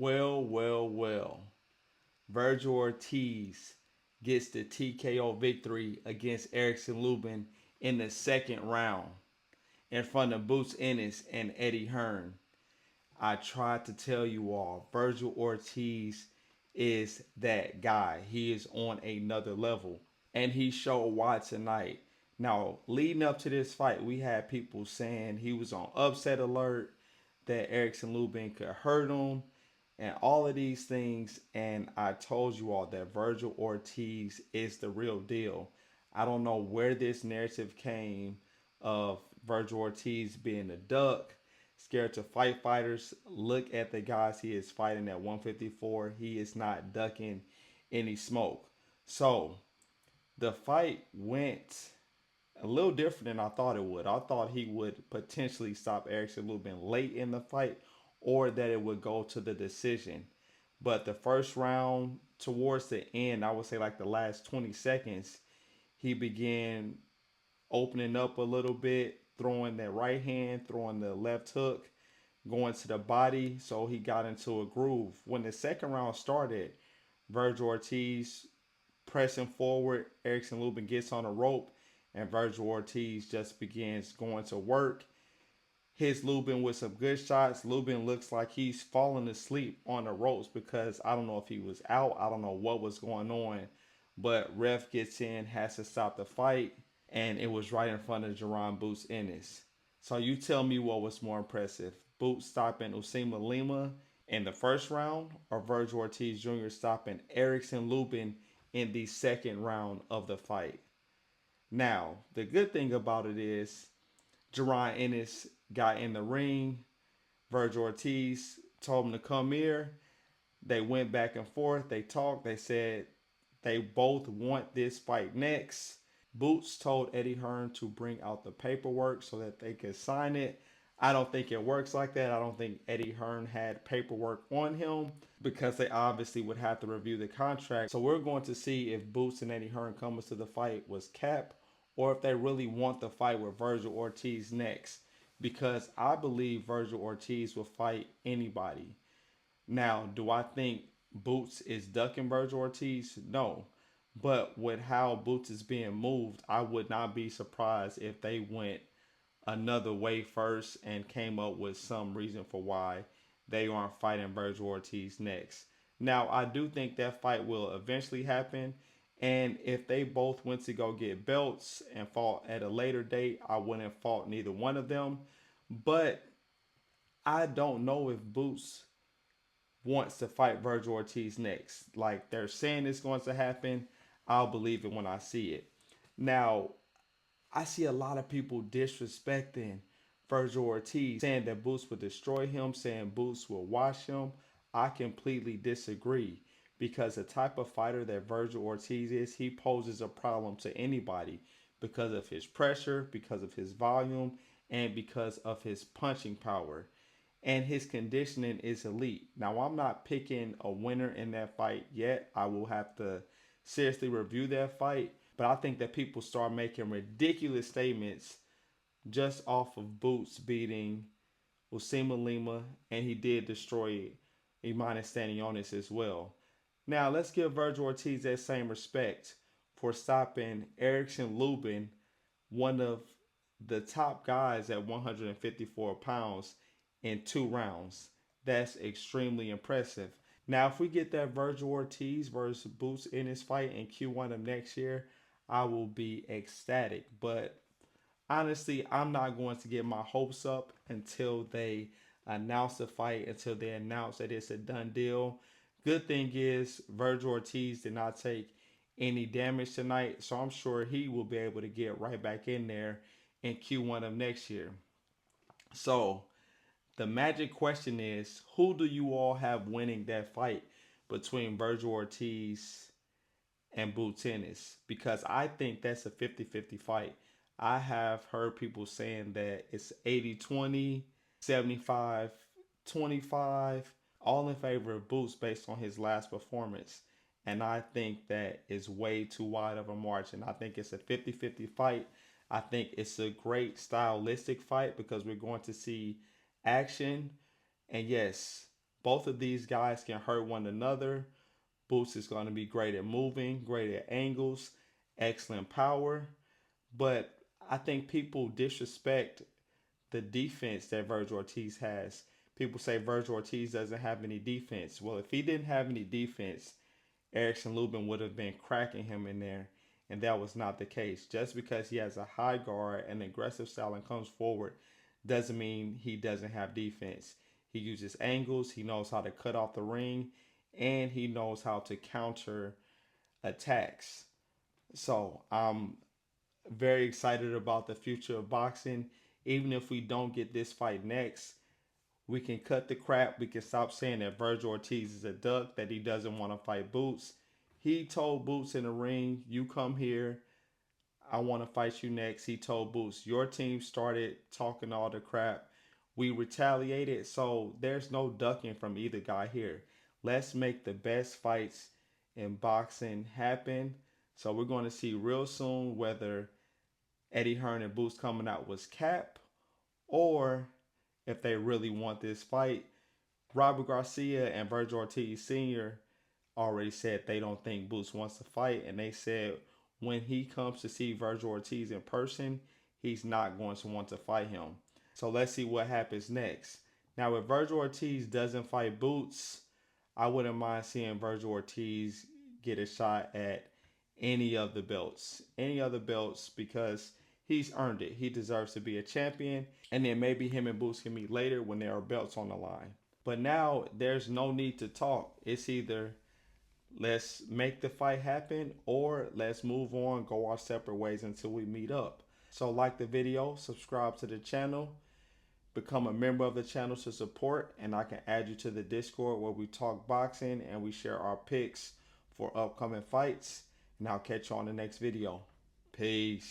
Well. Vergil Ortiz gets the TKO victory against Erickson Lubin in the second round in front of Boots Ennis and Eddie Hearn. I tried to tell you all, Vergil Ortiz is that guy. He is on another level. And he showed why tonight. Now, leading up to this fight, we had people saying he was on upset alert, that Erickson Lubin could hurt him, and all of these things. And I told you all that Vergil Ortiz is the real deal. I don't know where this narrative came of Vergil Ortiz being a duck, scared to fight fighters. Look at the guys he is fighting at 154. He is not ducking any smoke. So the fight went a little different than I thought it would. I thought he would potentially stop Erickson Lubin late in the fight, or that it would go to the decision. But the first round, towards the end, I would say like the last 20 seconds, he began opening up a little bit, throwing that right hand, throwing the left hook, going to the body. So he got into a groove. When the second round started, Vergil Ortiz pressing forward, Erickson Lubin gets on a rope, and Vergil Ortiz just begins going to work. Hits Lubin with some good shots. Lubin looks like he's falling asleep on the ropes because I don't know if he was out. I don't know what was going on. But ref gets in, has to stop the fight, and it was right in front of Jaron Boots Ennis. So you tell me what was more impressive. Boots stopping Usima Lima in the first round, or Vergil Ortiz Jr. stopping Erickson Lubin in the second round of the fight. Now, the good thing about it is Jaron Ennis got in the ring. Vergil Ortiz told him to come here. They went back and forth. They talked. They said they both want this fight next. Boots told Eddie Hearn to bring out the paperwork so that they could sign it. I don't think it works like that. I don't think Eddie Hearn had paperwork on him because they obviously would have to review the contract. So we're going to see if Boots and Eddie Hearn coming to the fight was cap, or if they really want the fight with Vergil Ortiz next. Because I believe Vergil Ortiz will fight anybody. Now, do I think Boots is ducking Vergil Ortiz? No. But with how Boots is being moved, I would not be surprised if they went another way first and came up with some reason for why they aren't fighting Vergil Ortiz next. Now, I do think that fight will eventually happen. And if they both went to go get belts and fought at a later date, I wouldn't fault neither one of them. But I don't know if Boots wants to fight Vergil Ortiz next. Like they're saying it's going to happen. I'll believe it when I see it. Now, I see a lot of people disrespecting Vergil Ortiz, saying that Boots would destroy him, saying Boots will wash him. I completely disagree because the type of fighter that Vergil Ortiz is, he poses a problem to anybody because of his pressure, because of his volume, and because of his punching power. And his conditioning is elite. Now, I'm not picking a winner in that fight yet. I will have to seriously review that fight. But I think that people start making ridiculous statements just off of Boots beating Usima Lima, and he did destroy Imane Stanionis as well. Now, let's give Vergil Ortiz that same respect for stopping Erickson Lubin, one of the top guys at 154 pounds, in 2 rounds. That's extremely impressive. Now, if we get that Vergil Ortiz versus Boots in his fight in Q1 of next year, I will be ecstatic. But honestly, I'm not going to get my hopes up until they announce the fight, until they announce that it's a done deal. Good thing is, Vergil Ortiz did not take any damage tonight, so I'm sure he will be able to get right back in there in Q1 of next year. So, the magic question is, who do you all have winning that fight between Vergil Ortiz and Boots Ennis? Because I think that's a 50-50 fight. I have heard people saying that it's 80-20, 75-25, all in favor of Boots based on his last performance. And I think that is way too wide of a margin. I think it's a 50-50 fight. I think it's a great stylistic fight because we're going to see action. And yes, Both of these guys can hurt one another. Boots is going to be great at moving, great at angles, excellent power. But I think people disrespect the defense that Vergil Ortiz has. People say Vergil Ortiz doesn't have any defense. Well, if he didn't have any defense, Erickson Lubin would have been cracking him in there, and that was not the case. Just because he has a high guard and aggressive style and comes forward doesn't mean he doesn't have defense. He uses angles, he knows how to cut off the ring, and he knows how to counter attacks. So I'm very excited about the future of boxing. Even if we don't get this fight next, we can cut the crap. We can stop saying that Vergil Ortiz is a duck, that he doesn't want to fight Boots. He told Boots in the ring, you come here, I want to fight you next. He told Boots, your team started talking all the crap. We retaliated, so there's no ducking from either guy here. Let's make the best fights in boxing happen. So we're going to see real soon whether Eddie Hearn and Boots coming out was cap or if they really want this fight. Robert Garcia and Vergil Ortiz Sr. already said they don't think Boots wants to fight, and they said when he comes to see Vergil Ortiz in person, he's not going to want to fight him. So let's see what happens next. Now, if Vergil Ortiz doesn't fight Boots, I wouldn't mind seeing Vergil Ortiz get a shot at any of the belts. Any other belts, because he's earned it. He deserves to be a champion. And then maybe him and Boots can meet later when there are belts on the line. But now there's no need to talk. It's either let's make the fight happen or let's move on, go our separate ways until we meet up. So like the video, subscribe to the channel, become a member of the channel to support, and I can add you to the Discord where we talk boxing and we share our picks for upcoming fights. And I'll catch you on the next video. Peace.